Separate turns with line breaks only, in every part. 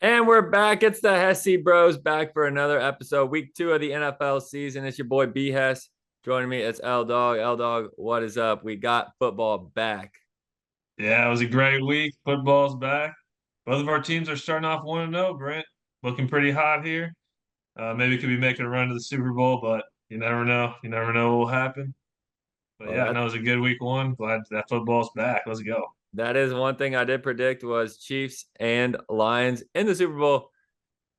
And we're back. It's the Hesse Bros back for another episode, week 2 of the NFL season. It's your boy B Hess. Joining me, it's L Dog. L Dog, what is up? We got football back.
Yeah, it was a great week. Football's back. Both of our teams are starting off 1-0, Brent. Looking pretty hot here. Maybe could be making a run to the Super Bowl, but you never know. You never know what will happen. But
Well,
yeah, no, it was a good week one. Glad that football's back. Let's go.
that is one thing I did predict was Chiefs and Lions in the Super Bowl.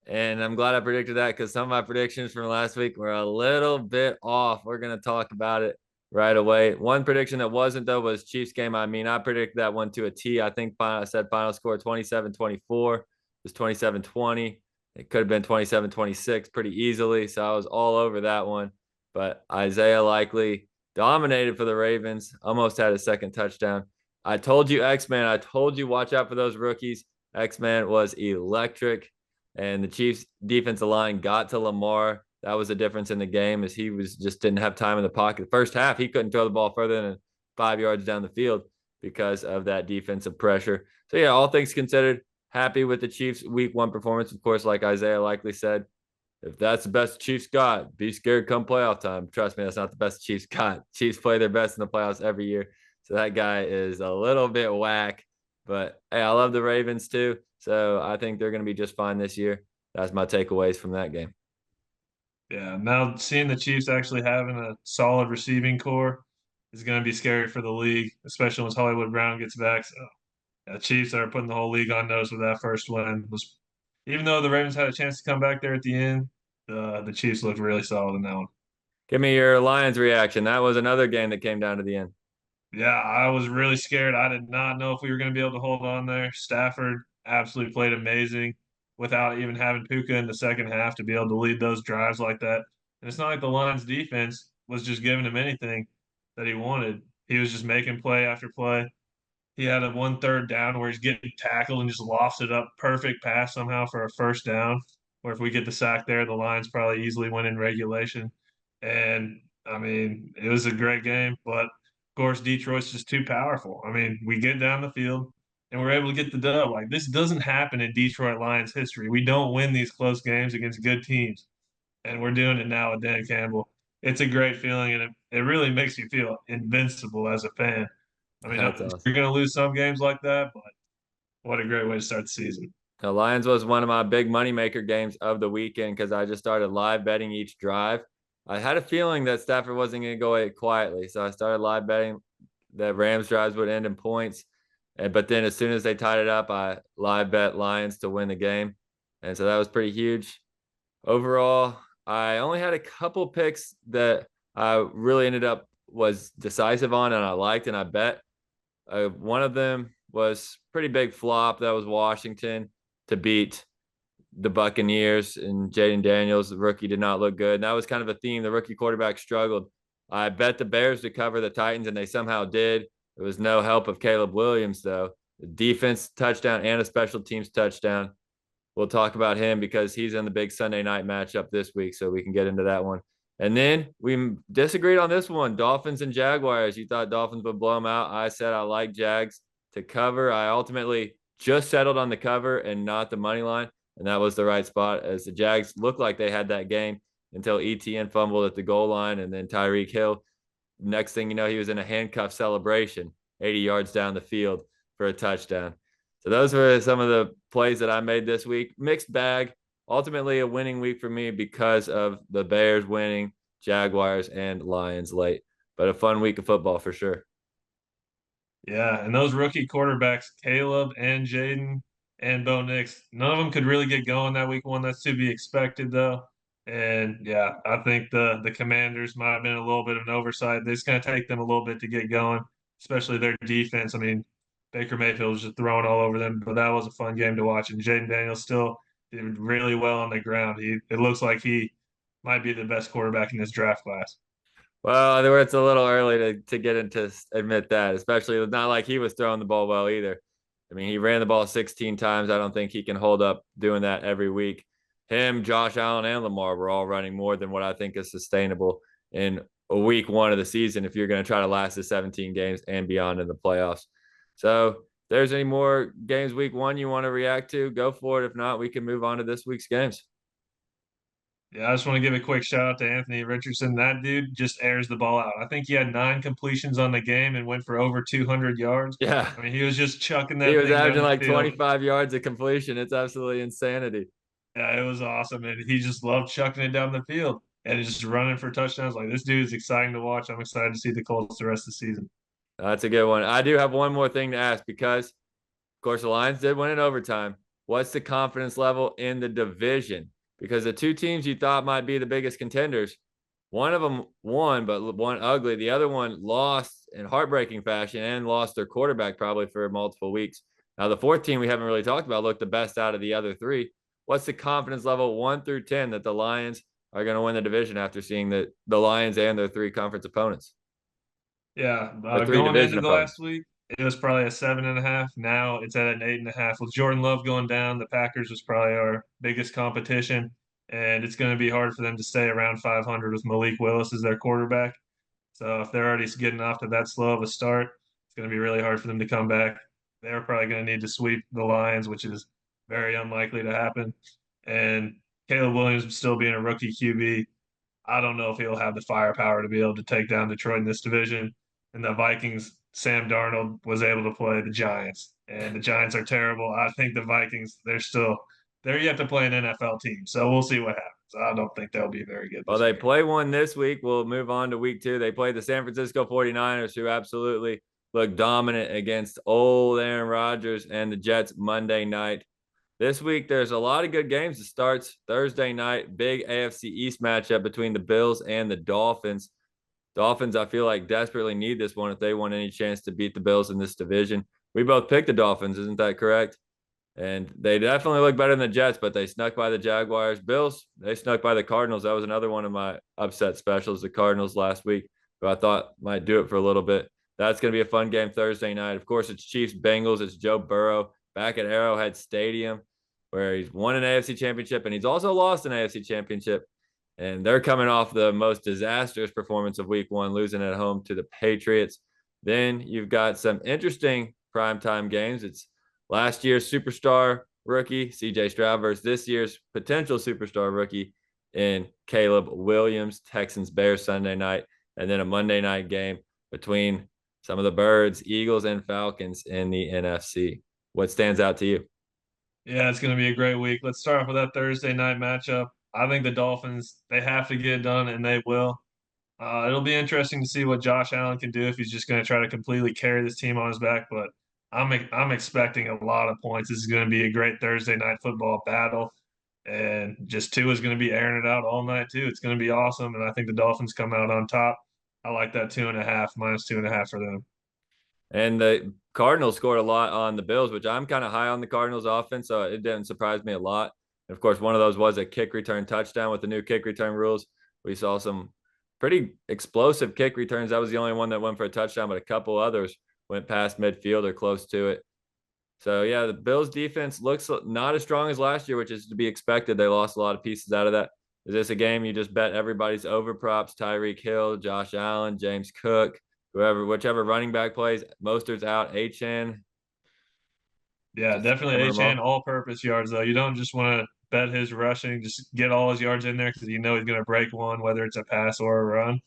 And I'm glad I predicted that because some of my predictions from last week were a little bit off. We're going to talk about it right away. One prediction that wasn't, though, was Chiefs game. I mean, I predicted that one to a T. I think I said final score 27-24. It was 27-20. It could have been 27-26 pretty easily. So I was all over that one. But Isaiah Likely dominated for the Ravens, almost had a second touchdown. I told you, X-Man, I told you, watch out for those rookies. X-Man was electric. And the Chiefs defensive line got to Lamar. That was the difference in the game, as he was just didn't have time in the pocket. The first half, he couldn't throw the ball further than 5 yards down the field because of that defensive pressure. So yeah, all things considered, happy with the Chiefs' week 1 performance. Of course, like Isaiah likely said, if that's the best Chiefs got, be scared come playoff time. Trust me, that's not the best Chiefs got. Chiefs play their best in the playoffs every year. So that guy is a little bit whack. But hey, I love the Ravens too. So I think they're going to be just fine this year. That's my takeaways from that game.
Yeah, now seeing the Chiefs actually having a solid receiving core is going to be scary for the league, especially once Hollywood Brown gets back. So yeah, the Chiefs are putting the whole league on notice with that first win. Even though the Ravens had a chance to come back there at the end, the Chiefs looked really solid in that one.
Give me your Lions reaction. That was another game that came down to the end.
Yeah, I was really scared. I did not know if we were going to be able to hold on there. Stafford absolutely played amazing without even having Puka in the second half to be able to lead those drives like that. And it's not like the Lions defense was just giving him anything that he wanted. He was just making play after play. He had a 1/3 down where he's getting tackled and just lofts it up. Perfect pass somehow for a first down. Where if we get the sack there, the Lions probably easily win in regulation. And I mean, it was a great game, but of course, Detroit's just too powerful. I mean, we get down the field and we're able to get the dub. Like this doesn't happen in Detroit Lions history. We don't win these close games against good teams, and we're doing it now with Dan Campbell. It's a great feeling, and it really makes you feel invincible as a fan. I mean,
That's awesome.
you're going to lose some games like that, but what a great way to start the season.
The Lions was one of my big moneymaker games of the weekend because I just started live betting each drive. I had a feeling that Stafford wasn't going to go away quietly, so I started live betting that Rams drives would end in points. But then as soon as they tied it up, I live bet Lions to win the game. And so that was pretty huge. Overall, I only had a couple picks that I really ended up was decisive on and I liked and I bet. One of them was pretty big flop. That was Washington to beat the Buccaneers, and Jaden Daniels, the rookie, did not look good. And that was kind of a theme. The rookie quarterback struggled. I bet the Bears to cover the Titans, and they somehow did. There was no help of Caleb Williams, though. The defense touchdown and a special teams touchdown. We'll talk about him because he's in the big Sunday night matchup this week, so we can get into that one. And then we disagreed on this one, Dolphins and Jaguars. You thought Dolphins would blow them out. I said I like Jags to cover. I ultimately just settled on the cover and not the money line, and that was the right spot as the Jags looked like they had that game until ETN fumbled at the goal line, and then Tyreek Hill. Next thing you know, he was in a handcuff celebration 80 yards down the field for a touchdown. So those were some of the plays that I made this week. Mixed bag. Ultimately, a winning week for me because of the Bears winning, Jaguars, and Lions late. But a fun week of football for sure.
Yeah, and those rookie quarterbacks, Caleb and Jaden and Bo Nix, none of them could really get going that week one. That's to be expected, though. And yeah, I think the Commanders might have been a little bit of an oversight. It's going to take them a little bit to get going, especially their defense. I mean, Baker Mayfield was just throwing all over them, but that was a fun game to watch. And Jaden Daniels still did really well on the ground. It looks like he might be the best quarterback in this draft class.
Well, it's a little early to get into admit that, especially it's not like he was throwing the ball well either. I mean, he ran the ball 16 times. I don't think he can hold up doing that every week. Him, Josh Allen, and Lamar were all running more than what I think is sustainable in a week 1 of the season if you're going to try to last the 17 games and beyond in the playoffs. So there's any more games week one you want to react to, go for it. If not, we can move on to this week's games.
Yeah, I just want to give a quick shout out to Anthony Richardson. That dude just airs the ball out. I think he had 9 completions on the game and went for over 200 yards.
Yeah.
I mean, he was just chucking
He
that
was
thing down
averaging
the
like
field.
25 yards of completion. It's absolutely insanity.
Yeah, it was awesome. And he just loved chucking it down the field and just running for touchdowns. Like, this dude is exciting to watch. I'm excited to see the Colts the rest of the season.
That's a good one. I do have one more thing to ask because, of course, the Lions did win in overtime. What's the confidence level in the division? Because the two teams you thought might be the biggest contenders, one of them won, but one ugly. The other one lost in heartbreaking fashion and lost their quarterback probably for multiple weeks. Now, the fourth team we haven't really talked about looked the best out of the other three. What's the confidence level 1 through 10 that the Lions are going to win the division after seeing the Lions and their three conference opponents
Yeah,
or three
going
division
into the
opponents?
last week, it was probably a 7.5. Now it's at an 8.5. With Jordan Love going down, the Packers was probably our biggest competition, and it's going to be hard for them to stay around 500 with Malik Willis as their quarterback. So if they're already getting off to that slow of a start, it's going to be really hard for them to come back. They're probably going to need to sweep the Lions, which is very unlikely to happen. And Caleb Williams still being a rookie QB, I don't know if he'll have the firepower to be able to take down Detroit in this division. And the Vikings, Sam Darnold was able to play the Giants, and the Giants are terrible. I think the Vikings, they're yet to play an NFL team, so we'll see what happens. I don't think they'll be very good
Well,
this
they
weekend.
play one this week. We'll move on to week two. They play the San Francisco 49ers, who absolutely look dominant against old Aaron Rodgers and the Jets Monday night. This week, there's a lot of good games. It starts Thursday night, big AFC East matchup between the Bills and the Dolphins. Dolphins, I feel like, desperately need this one if they want any chance to beat the Bills in this division. We both picked the Dolphins, isn't that correct? And they definitely look better than the Jets, but they snuck by the Jaguars. Bills, they snuck by the Cardinals. That was another one of my upset specials, the Cardinals last week, who I thought might do it for a little bit. That's going to be a fun game Thursday night. Of course, it's Chiefs Bengals. It's Joe Burrow back at Arrowhead Stadium, where he's won an AFC championship and he's also lost an AFC championship. And they're coming off the most disastrous performance of week one, losing at home to the Patriots. Then you've got some interesting primetime games. It's last year's superstar rookie, CJ Stroud, versus this year's potential superstar rookie in Caleb Williams, Texans Bears Sunday night, and then a Monday night game between some of the Birds, Eagles, and Falcons in the NFC. What stands out to you?
Yeah, it's going to be a great week. Let's start off with that Thursday night matchup. I think the Dolphins, they have to get it done, and they will. It'll be interesting to see what Josh Allen can do if he's just going to try to completely carry this team on his back. But I'm expecting a lot of points. This is going to be a great Thursday night football battle, and just Tua is going to be airing it out all night too. It's going to be awesome, and I think the Dolphins come out on top. I like that 2.5 -2.5 for them.
And the Cardinals scored a lot on the Bills, which I'm kind of high on the Cardinals offense, so it didn't surprise me a lot. And of course, one of those was a kick return touchdown with the new kick return rules. We saw some pretty explosive kick returns. That was the only one that went for a touchdown, but a couple others went past midfield or close to it. So yeah, the Bills defense looks not as strong as last year, which is to be expected. They lost a lot of pieces out of that. Is this a game you just bet everybody's over props? Tyreek Hill, Josh Allen, James Cook, whoever, whichever running back plays. Mostert's out. Achan,
Yeah,
just
definitely
hammer them
Achan
all.
all-purpose yards though. You don't just want to bet his rushing; just get all his yards in there because you know he's going to break one, whether it's a pass or a run.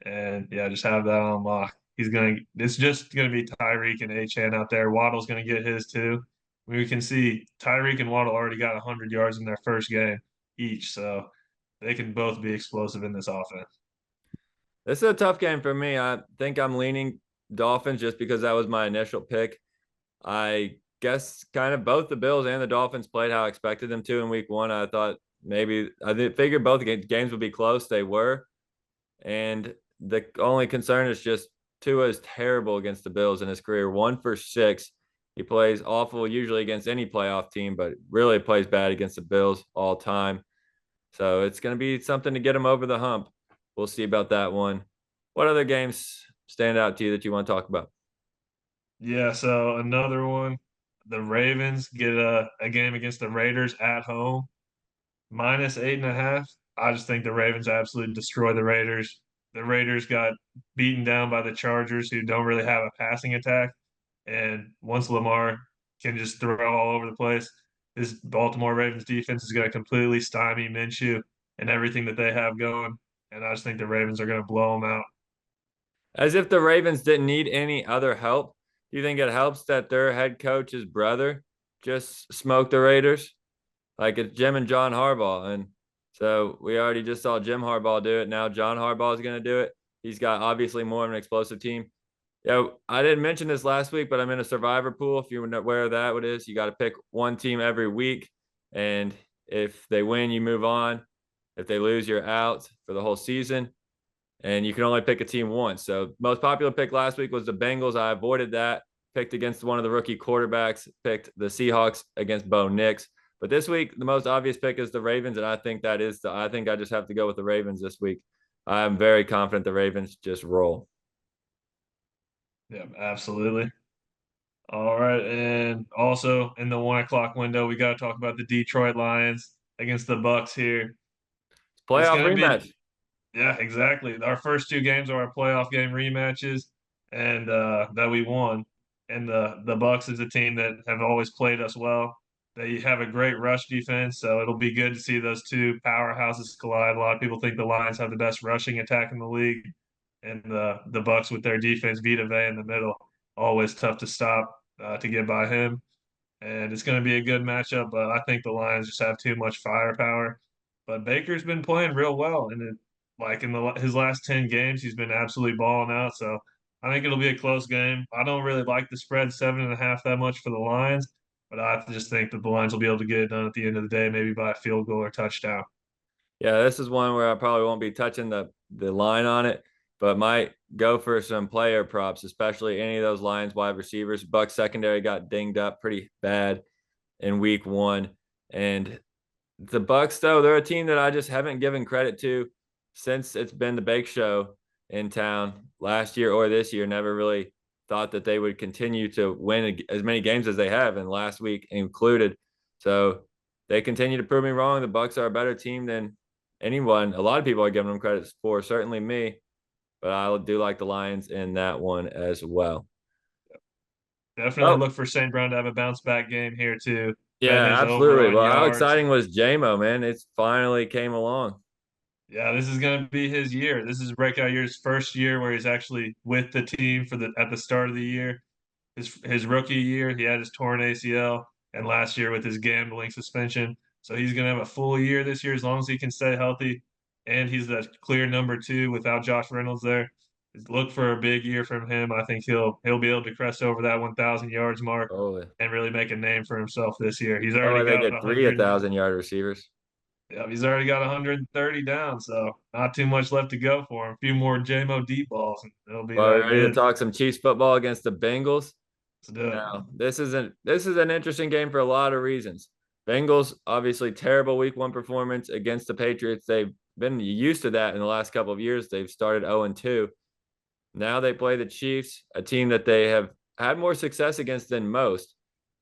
And yeah, just have that on lock. It's just gonna be Tyreek and Achan out there. Waddle's gonna get his too. We can see Tyreek and Waddle already got 100 yards in their first game each, so they can both be explosive in this offense.
This is a tough game for me. I think I'm leaning Dolphins just because that was my initial pick. I guess kind of both the Bills and the Dolphins played how I expected them to in week one. I thought maybe I figured both games would be close. They were. And the only concern is just Tua is terrible against the Bills in his career. 1 for 6. He plays awful usually against any playoff team, but really plays bad against the Bills all time. So it's going to be something to get him over the hump. We'll see about that one. What other games stand out to you that you want to talk about?
Yeah, so another one, the Ravens get a game against the Raiders at home, -8.5. I just think the Ravens absolutely destroy the Raiders. The Raiders got beaten down by the Chargers, who don't really have a passing attack. And once Lamar can just throw all over the place, this Baltimore Ravens defense is going to completely stymie Minshew and everything that they have going. And I just think the Ravens are going to blow them out.
As if the Ravens didn't need any other help. Do you think it helps that their head coach's brother just smoked the Raiders? Like it's Jim and John Harbaugh. And so we already just saw Jim Harbaugh do it. Now John Harbaugh is going to do it. He's got obviously more of an explosive team. Yeah, I didn't mention this last week, but I'm in a survivor pool. If you're not aware of that, what it is, you got to pick one team every week. And if they win, you move on. If they lose, you're out for the whole season. And you can only pick a team once. So most popular pick last week was the Bengals. I avoided that. Picked against one of the rookie quarterbacks. Picked the Seahawks against Bo Nix. But this week, the most obvious pick is the Ravens, and I think I think I just have to go with the Ravens this week. I'm very confident the Ravens just roll.
Yeah, absolutely. All right. And also in the 1 o'clock window, we got to talk about the Detroit Lions against the Bucks here. It's
Playoff
going to be
rematch.
Yeah, exactly. Our first two games are our playoff game rematches, and that we won. And the Bucks is a team that have always played us well. They have a great rush defense, so it'll be good to see those two powerhouses collide. A lot of people think the Lions have the best rushing attack in the league, and the Bucks with their defense, Vita Vea in the middle, always tough to stop to get by him, and it's going to be a good matchup. But I think the Lions just have too much firepower. But Baker's been playing real well, and like in his last 10 games, he's been absolutely balling out. So I think it'll be a close game. I don't really like the spread 7.5 that much for the Lions, but I just think that the Lions will be able to get it done at the end of the day, maybe by a field goal or touchdown.
Yeah, this is one where I probably won't be touching the line on it, but might go for some player props, especially any of those Lions wide receivers. Bucks secondary got dinged up pretty bad in week one. And the Bucks, though, they're a team that I just haven't given credit to since it's been the Bake Show in town last year or this year. Never really thought that they would continue to win as many games as they have, and last week included. So they continue to prove me wrong. The Bucks are a better team than anyone. A lot of people are giving them credit for, certainly me, but I do like the Lions in that one as well.
Definitely
Oh,
look for St. Brown to have a bounce back game here too. Bet
yeah,
his over
absolutely.
on
Well, how
yards.
exciting was JMO, man? It's finally came along.
Yeah, this is going to be his year. This is breakout year's first year where he's actually with the team for the at the start of the year. His rookie year, he had his torn ACL, and last year with his gambling suspension. So he's going to have a full year this year as long as he can stay healthy. And he's the clear number two without Josh Reynolds there. Look for a big year from him. I think he'll be able to crest over that 1,000 yards mark
Oh,
and really make a name for himself this year. He's
oh,
already
they
got
get three
100.
1,000 yard receivers.
Yeah, he's already got 130 down, so not too much left to go for him. A few more JMO deep balls, and it'll be
Well, we're
that
ready to
good.
talk some Chiefs football against the Bengals.
Let's do it.
Now, this is an interesting game for a lot of reasons. Bengals obviously terrible week one performance against the Patriots. They've been used to that in the last couple of years. They've started 0-2. Now they play the Chiefs, a team that they have had more success against than most.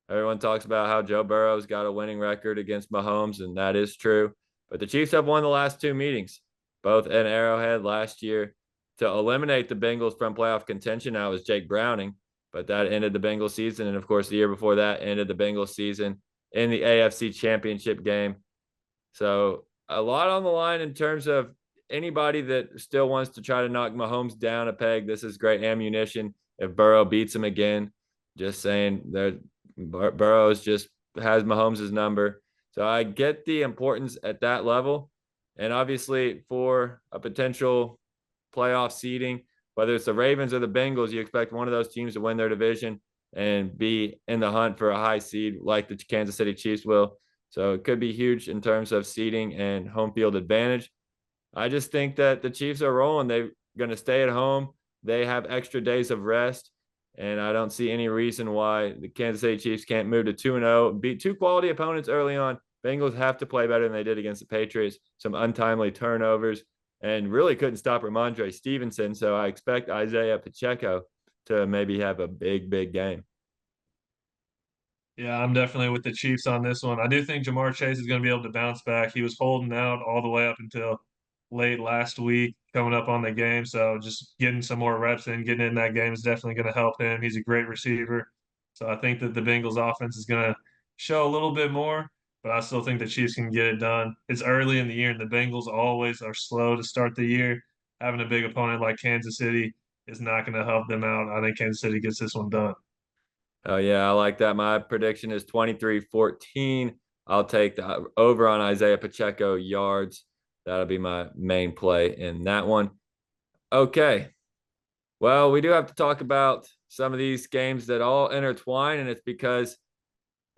Everyone talks about how Joe Burrow's got a winning record against Mahomes, and that is true. But the Chiefs have won the last two meetings, both at Arrowhead last year. To eliminate the Bengals from playoff contention, now was Jake Browning, but that ended the Bengals season. And of course, the year before that ended the Bengals season in the AFC Championship game. So a lot on the line in terms of anybody that still wants to try to knock Mahomes down a peg. This is great ammunition if Burrow beats him again. Just saying that Burrows just has Mahomes' number. So I get the importance at that level. And obviously for a potential playoff seeding, whether it's the Ravens or the Bengals, you expect one of those teams to win their division and be in the hunt for a high seed like the Kansas City Chiefs will. So it could be huge in terms of seeding and home field advantage. I just think that the Chiefs are rolling. They're going to stay at home. They have extra days of rest. And I don't see any reason why the Kansas City Chiefs can't move to 2-0, beat two quality opponents early on. Bengals have to play better than they did against the Patriots. Some untimely turnovers and really couldn't stop Ramondre Stevenson. So I expect Isaiah Pacheco to maybe have a big, big game.
Yeah, I'm definitely with the Chiefs on this one. I do think Jamar Chase is going to be able to bounce back. He was holding out all the way up until late last week, coming up on the game. So just getting some more reps in, getting in that game is definitely going to help him. He's a great receiver. So I think that the Bengals offense is going to show a little bit more, but I still think the Chiefs can get it done. It's early in the year, and the Bengals always are slow to start the year. Having a big opponent like Kansas City is not going to help them out. I think Kansas City gets this one done.
Oh, yeah, I like that. My prediction is 23-14. I'll take the over on Isaiah Pacheco yards. That'll be my main play in that one. Okay. Well, we do have to talk about some of these games that all intertwine, and it's because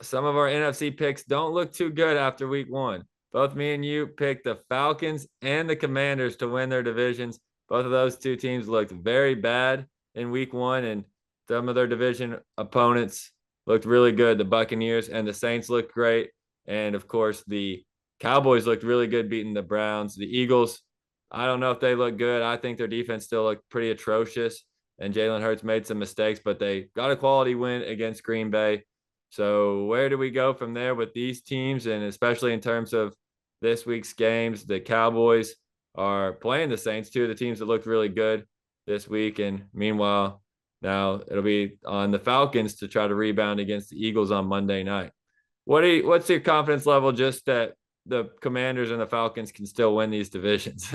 some of our NFC picks don't look too good after week one. Both me and you picked the Falcons and the Commanders to win their divisions. Both of those two teams looked very bad in week one, and some of their division opponents looked really good. The Buccaneers and the Saints looked great. And of course, the Cowboys looked really good beating the Browns. The Eagles, I don't know if they look good. I think their defense still looked pretty atrocious. And Jalen Hurts made some mistakes, but they got a quality win against Green Bay. So where do we go from there with these teams? And especially in terms of this week's games, the Cowboys are playing the Saints, two of the teams that looked really good this week. And meanwhile, now it'll be on the Falcons to try to rebound against the Eagles on Monday night. What's your confidence level just that the Commanders and the Falcons can still win these divisions?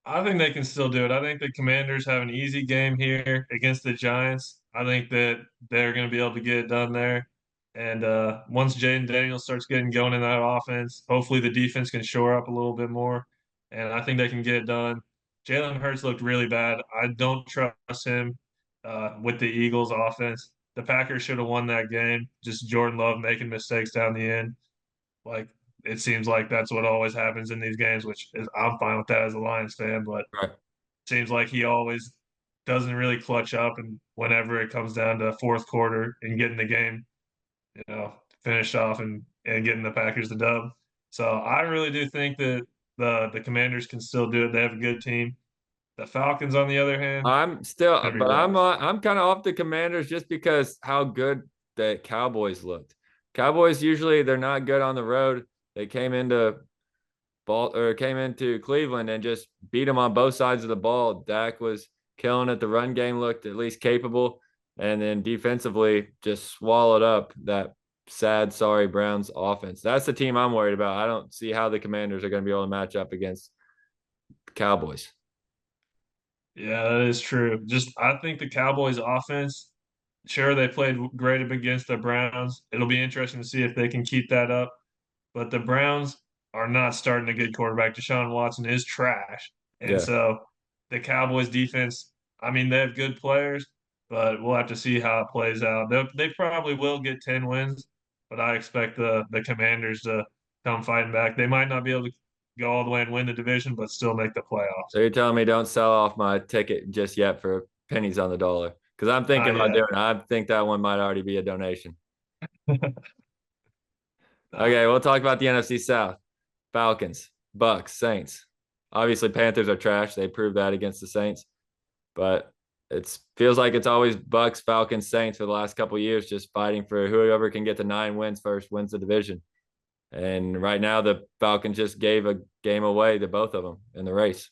I think they can still do it. I think the Commanders have an easy game here against the Giants. I think that they're going to be able to get it done there. And once Jaden Daniels starts getting going in that offense, hopefully the defense can shore up a little bit more. And I think they can get it done. Jalen Hurts looked really bad. I don't trust him with the Eagles offense. The Packers should have won that game. Just Jordan Love making mistakes down the end. Like it seems like that's what always happens in these games, which is I'm fine with that as a Lions fan, but it
Right.
seems like he always doesn't really clutch up and whenever it comes down to fourth quarter and getting the game, finished off and getting the Packers the dub. So I really do think that the Commanders can still do it. They have a good team. The Falcons, on the other hand,
I'm still,
gonna be
but
rough.
I'm kind of off the Commanders just because how good the Cowboys looked. Cowboys usually they're not good on the road. They came into Cleveland and just beat them on both sides of the ball. Dak was killing it. The run game looked at least capable, and then defensively just swallowed up that sad, sorry Browns offense. That's the team I'm worried about. I don't see how the Commanders are going to be able to match up against Cowboys.
Yeah, that is true. Just I think the Cowboys offense, sure they played great against the Browns. It'll be interesting to see if they can keep that up. But the Browns are not starting a good quarterback. Deshaun Watson is trash. And
Yeah.
so the Cowboys defense, I mean, they have good players, but we'll have to see how it plays out. They probably will get 10 wins, but I expect the Commanders to come fighting back. They might not be able to go all the way and win the division, but still make the playoffs.
So you're telling me don't sell off my ticket just yet for pennies on the dollar? Because I'm thinking
Not
about
yet.
doing it. I think that one might already be a donation.
Nah.
Okay, we'll talk about the NFC South. Falcons, Bucks, Saints. Obviously, Panthers are trash. They proved that against the Saints, but it feels like it's always Bucks, Falcons, Saints for the last couple of years, just fighting for whoever can get to 9 wins first wins the division. And right now, the Falcons just gave a game away to both of them in the race.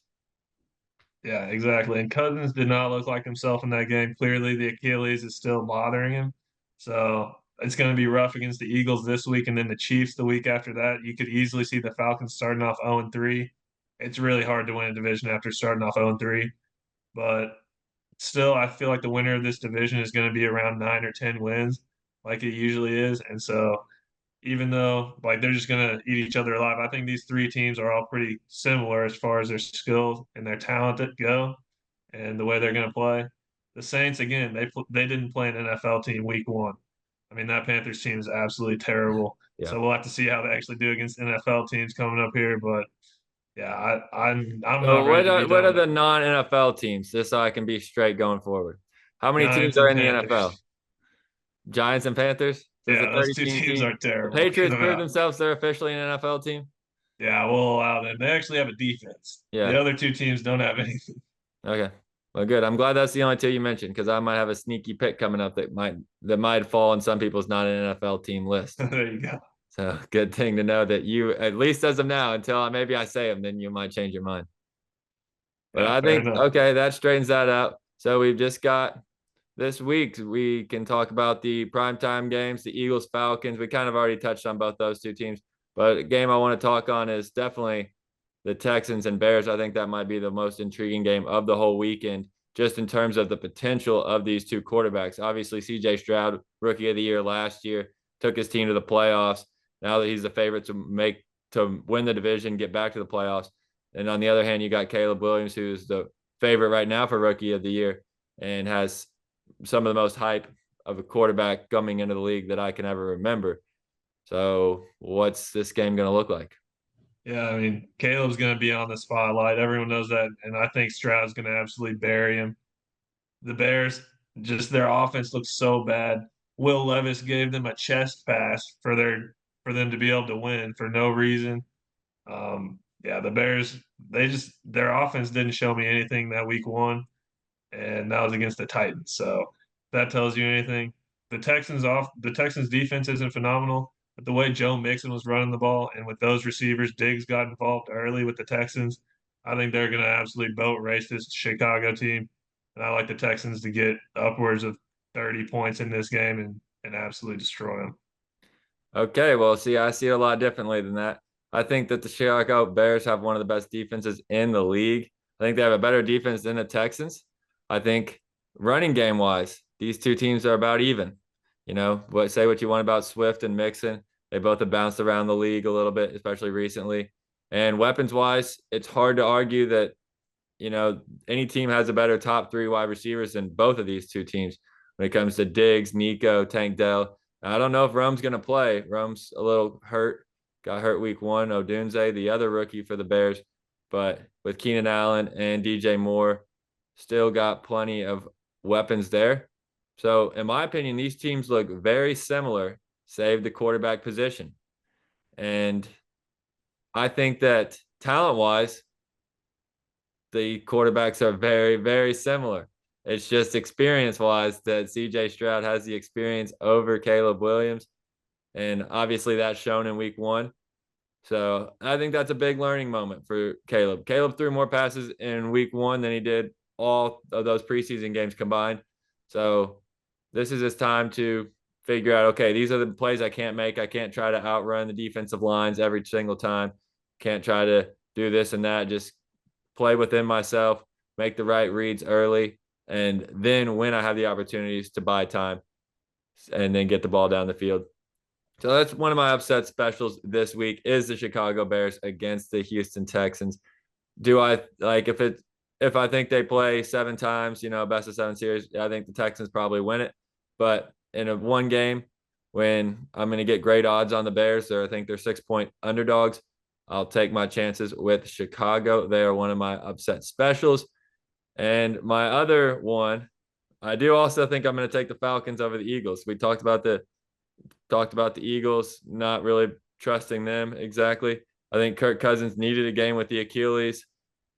Yeah, exactly. And Cousins did not look like himself in that game. Clearly, the Achilles is still bothering him. So it's going to be rough against the Eagles this week and then the Chiefs the week after that. You could easily see the Falcons starting off 0-3. It's really hard to win a division after starting off 0-3. But still, I feel like the winner of this division is going to be around 9 or 10 wins, like it usually is. And so even though like they're just gonna eat each other alive. I think these three teams are all pretty similar as far as their skills and their talent that go and the way they're gonna play. The Saints again, they didn't play an NFL team week one. I mean that Panthers team is absolutely terrible.
Yeah.
So we'll have to see how they actually do against NFL teams coming up here. But yeah, I'm not
So
ready to be
what are
done.
the non NFL teams? Just so I can be straight going forward. How many teams
Giants
are
and
in the NFL?
Panthers.
Giants and Panthers. So it's a
Yeah, those
30
two
team
teams
team.
are
The
terrible. Get
Patriots
them
proved
out.
themselves they're officially an NFL team.
Yeah, we'll allow them. They actually have a defense.
Yeah.
The other two teams don't have anything.
Okay. Well, good. I'm glad that's the only two you mentioned because I might have a sneaky pick coming up that might fall on some people's not an NFL team list.
There you go.
So good thing to know that you, at least as of now, until maybe I say them, then you might change your mind. But
Yeah,
I
fair
think
enough.
okay, that straightens that out. So we've just got this week we can talk about the primetime games, the Eagles Falcons. We kind of already touched on both those two teams, but a game I want to talk on is definitely the Texans and Bears. I think that might be the most intriguing game of the whole weekend, just in terms of the potential of these two quarterbacks. Obviously, CJ Stroud, rookie of the year last year, took his team to the playoffs. Now that he's the favorite to win the division, get back to the playoffs. And on the other hand, you got Caleb Williams, who's the favorite right now for rookie of the year and has some of the most hype of a quarterback coming into the league that I can ever remember. So, what's this game going to look like?
Yeah, I mean, Caleb's going to be on the spotlight. Everyone knows that. And I think Stroud's going to absolutely bury him. The Bears, just their offense looks so bad. Will Levis gave them a chest pass for them to be able to win for no reason. Yeah, the Bears, their offense didn't show me anything that week one, and that was against the Titans. So that tells you anything. The Texans defense isn't phenomenal, but the way Joe Mixon was running the ball and with those receivers, Diggs got involved early with the Texans. I think they're going to absolutely boat race this Chicago team, and I like the Texans to get upwards of 30 points in this game and absolutely destroy them.
Okay, well, see, I see it a lot differently than that. I think that the Chicago Bears have one of the best defenses in the league. I think they have a better defense than the Texans. I think running game wise, these two teams are about even. Say what you want about Swift and Mixon. They both have bounced around the league a little bit, especially recently. And weapons wise, it's hard to argue that, any team has a better top three wide receivers than both of these two teams when it comes to Diggs, Nico, Tank Dell. I don't know if Rome's going to play. Rome's a little hurt, got hurt week one. Odunze, the other rookie for the Bears, but with Keenan Allen and DJ Moore, still got plenty of weapons there. So, in my opinion, these teams look very similar, save the quarterback position. And I think that talent wise, the quarterbacks are very, very similar. It's just experience wise that CJ Stroud has the experience over Caleb Williams. And obviously that's shown in week one. So I think that's a big learning moment for Caleb. Caleb threw more passes in week one than he did all of those preseason games combined. So this is his time to figure out, okay, these are the plays I can't make. I can't try to outrun the defensive lines every single time. Can't try to do this and that. Just play within myself, make the right reads early, and then when I have the opportunities to buy time and then get the ball down the field. So that's one of my upset specials this week is the Chicago Bears against the Houston Texans. Do I like if I think they play 7 times, best of 7 series, I think the Texans probably win it. But in a one game when I'm going to get great odds on the Bears, or I think they're 6-point underdogs, I'll take my chances with Chicago. They are one of my upset specials. And my other one, I do also think I'm going to take the Falcons over the Eagles. We talked about the Eagles, not really trusting them exactly. I think Kirk Cousins needed a game with the Achilles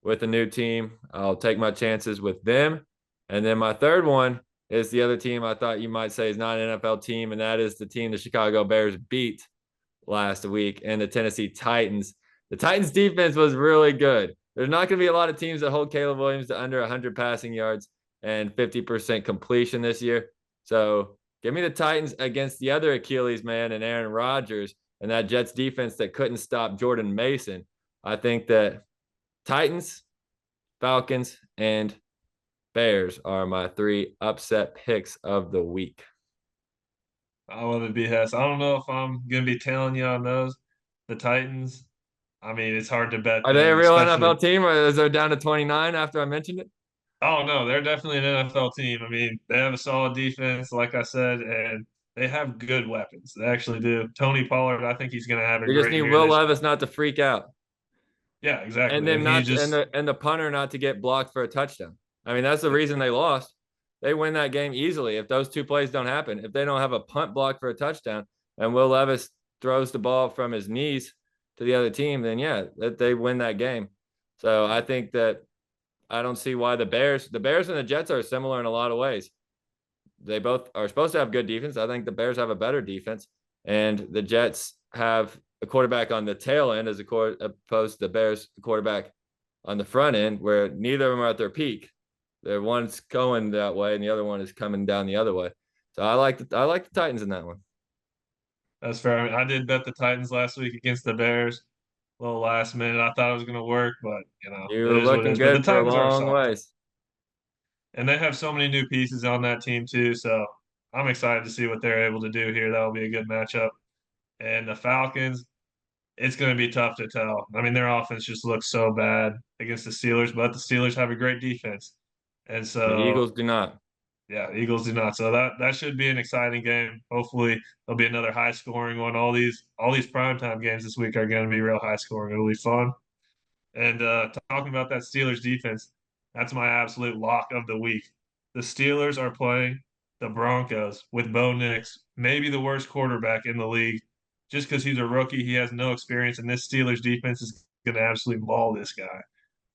with a new team. I'll take my chances with them. And then my third one is the other team I thought you might say is not an NFL team, and that is the team the Chicago Bears beat last week and the Tennessee Titans. The Titans defense was really good. There's not going to be a lot of teams that hold Caleb Williams to under 100 passing yards and 50% completion this year. So give me the Titans against the other Achilles man and Aaron Rodgers and that Jets defense that couldn't stop Jordan Mason. I think that Titans, Falcons, and Bears are my 3 upset picks of the week.
I want to be Hess. I don't know if I'm going to be telling you on those. The Titans, I mean, it's hard to bet
Are they a
them,
real
especially.
NFL team, or is they down to 29 after I mentioned it?
Oh no, they're definitely an NFL team. I mean, they have a solid defense, like I said, and they have good weapons. They actually do. Tony Pollard, I think he's going to have a
We just
great
need
year
Will
this.
Levis not to freak out,
Yeah,
and
exactly.
them
And he
not and
just,
the punter not to get blocked for a touchdown. I mean, that's the reason they lost. They win that game easily if those two plays don't happen. If they don't have a punt block for a touchdown and Will Levis throws the ball from his knees to the other team, then yeah, that they win that game. So I think that I don't see why the Bears and the Jets are similar in a lot of ways. They both are supposed to have good defense. I think the Bears have a better defense, and the Jets have a quarterback on the tail end opposed to the Bears quarterback on the front end, where neither of them are at their peak. They're one's going that way and the other one is coming down the other way. So I like the Titans in that one.
That's fair. I did bet the Titans last week against the Bears. A little last minute. I thought it was going to work, but
You
it
were
is what it
looking
is. But the
good for a
Titans are a
long
solid team,
ways.
and they have so many new pieces on that team too. So I'm excited to see what they're able to do here. That'll be a good matchup. And the Falcons, it's going to be tough to tell. I mean, their offense just looks so bad against the Steelers, but the Steelers have a great defense, and
The
so
Eagles do not.
yeah, Eagles do not. So that should be an exciting game. Hopefully, there'll be another high scoring one. All these primetime games this week are going to be real high scoring. It'll be fun. And talking about that Steelers defense, that's my absolute lock of the week. The Steelers are playing the Broncos with Bo Nix, maybe the worst quarterback in the league. Just because he's a rookie, he has no experience, and this Steelers defense is going to absolutely maul this guy.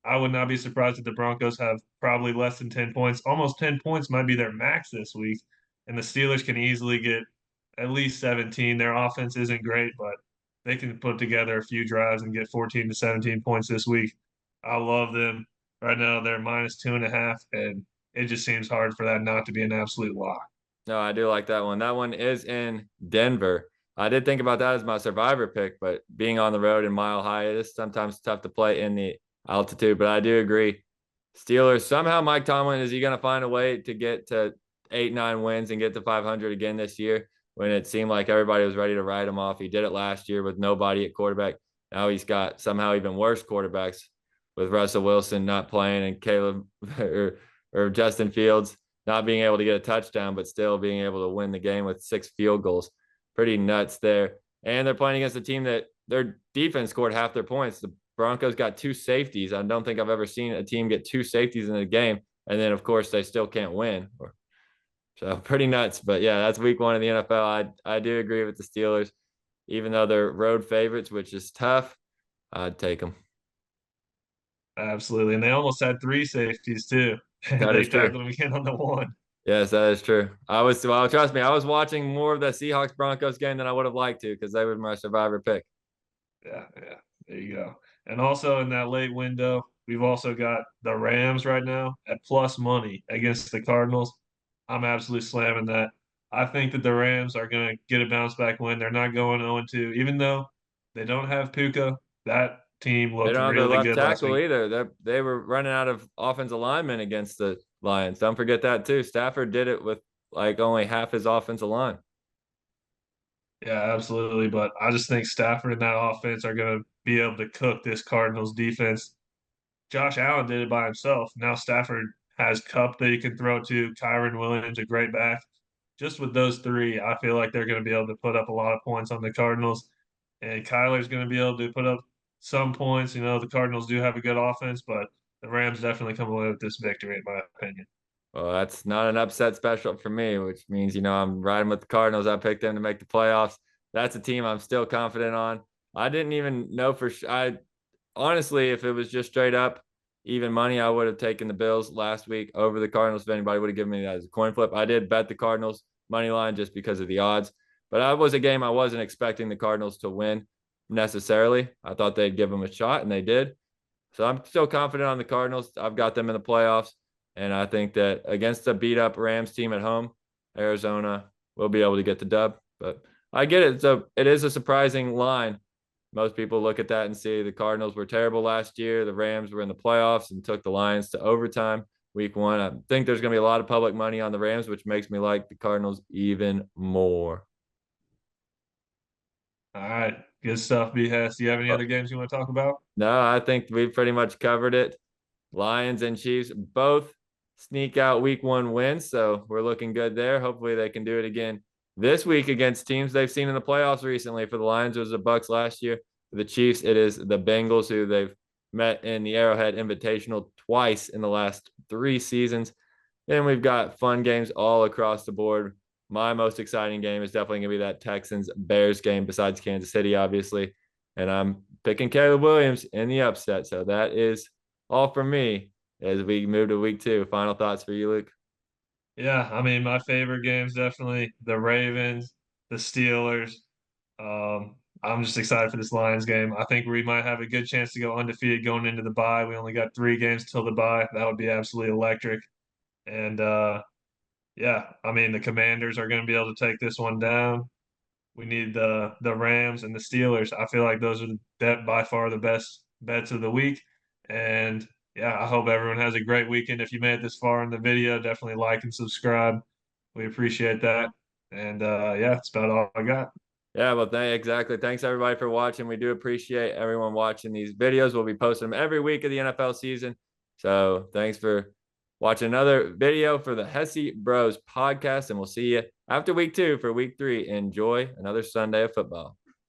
I would not be surprised if the Broncos have probably less than 10 points. Almost 10 points might be their max this week. And the Steelers can easily get at least 17. Their offense isn't great, but they can put together a few drives and get 14 to 17 points this week. I love them. Right now, they're minus 2.5, and it just seems hard for that not to be an absolute lock.
No, I do like that one. That one is in Denver. I did think about that as my survivor pick, but being on the road in Mile High, it is sometimes tough to play in the altitude. But I do agree. Steelers, somehow Mike Tomlin, is he going to find a way to get to 8, 9 wins and get to 500 again this year when it seemed like everybody was ready to write him off? He did it last year with nobody at quarterback. Now he's got somehow even worse quarterbacks with Russell Wilson not playing and Caleb or Justin Fields not being able to get a touchdown, but still being able to win the game with 6 field goals. Pretty nuts there. And they're playing against a team that their defense scored half their points. The Broncos got 2 safeties. I don't think I've ever seen a team get 2 safeties in a game. And then, of course, they still can't win. So pretty nuts. But yeah, that's week 1 in the NFL. I do agree with the Steelers. Even though they're road favorites, which is tough, I'd take them.
Absolutely. And they almost had three safeties, too. And
That
they
is true.
tackled them again on the one.
Yes, that is true. Well, trust me, I was watching more of the Seahawks Broncos game than I would have liked to because they were my survivor pick.
Yeah, yeah. There you go. And also in that late window, we've also got the Rams right now at plus money against the Cardinals. I'm absolutely slamming that. I think that the Rams are going to get a bounce back win. They're not going 0-2, even though they don't have Puka. That team
They
looked
don't have their
really
left
good last
tackle
week.
either. They were running out of offensive linemen against the Lions. Don't forget that too. Stafford did it with like only half his offensive line.
Yeah, absolutely. But I just think Stafford and that offense are going to be able to cook this Cardinals defense. Josh Allen did it by himself. Now Stafford has Cup that he can throw to, Kyron Williams, a great back. Just with those three, I feel like they're going to be able to put up a lot of points on the Cardinals. And Kyler's going to be able to put up some points. The Cardinals do have a good offense, but the Rams definitely come away with this victory, in my opinion.
Well, that's not an upset special for me, which means, I'm riding with the Cardinals. I picked them to make the playoffs. That's a team I'm still confident on. I didn't even know for sure. I honestly, if it was just straight up even money, I would have taken the Bills last week over the Cardinals. If anybody would have given me that as a coin flip, I did bet the Cardinals money line just because of the odds. But that was a game I wasn't expecting the Cardinals to win necessarily. I thought they'd give them a shot, and they did. So I'm still confident on the Cardinals. I've got them in the playoffs. And I think that against the beat up Rams team at home, Arizona will be able to get the dub. But I get it. So it is a surprising line. Most people look at that and see the Cardinals were terrible last year. The Rams were in the playoffs and took the Lions to overtime week 1. I think there's going to be a lot of public money on the Rams, which makes me like the Cardinals even more.
All right. Good stuff, B. Hess. Do you have any other games you want to talk about?
No, I think we've pretty much covered it. Lions and Chiefs both sneak out week 1 wins. So we're looking good there. Hopefully they can do it again this week against teams they've seen in the playoffs recently. For the Lions, it was the Bucks last year. For the Chiefs, it is the Bengals, who they've met in the Arrowhead Invitational twice in the last 3 seasons. Then we've got fun games all across the board. My most exciting game is definitely going to be that Texans Bears game, besides Kansas City, obviously. And I'm picking Caleb Williams in the upset. So that is all for me as we move to week 2. Final thoughts for you, Luke?
Yeah, I mean, my favorite games definitely the Ravens, the Steelers. I'm just excited for this Lions game. I think we might have a good chance to go undefeated going into the bye. We only got 3 games till the bye. That would be absolutely electric. And yeah, I mean the Commanders are going to be able to take this one down. We need the Rams and the Steelers. I feel like those are by far the best bets of the week. And yeah, I hope everyone has a great weekend. If you made it this far in the video, definitely like and subscribe. We appreciate that. And yeah, that's about all I got.
Yeah, well, exactly. Thanks everybody for watching. We do appreciate everyone watching these videos. We'll be posting them every week of the NFL season. So thanks for watching another video for the Hesse Bros podcast, and we'll see you after week 2 for week 3. Enjoy another Sunday of football.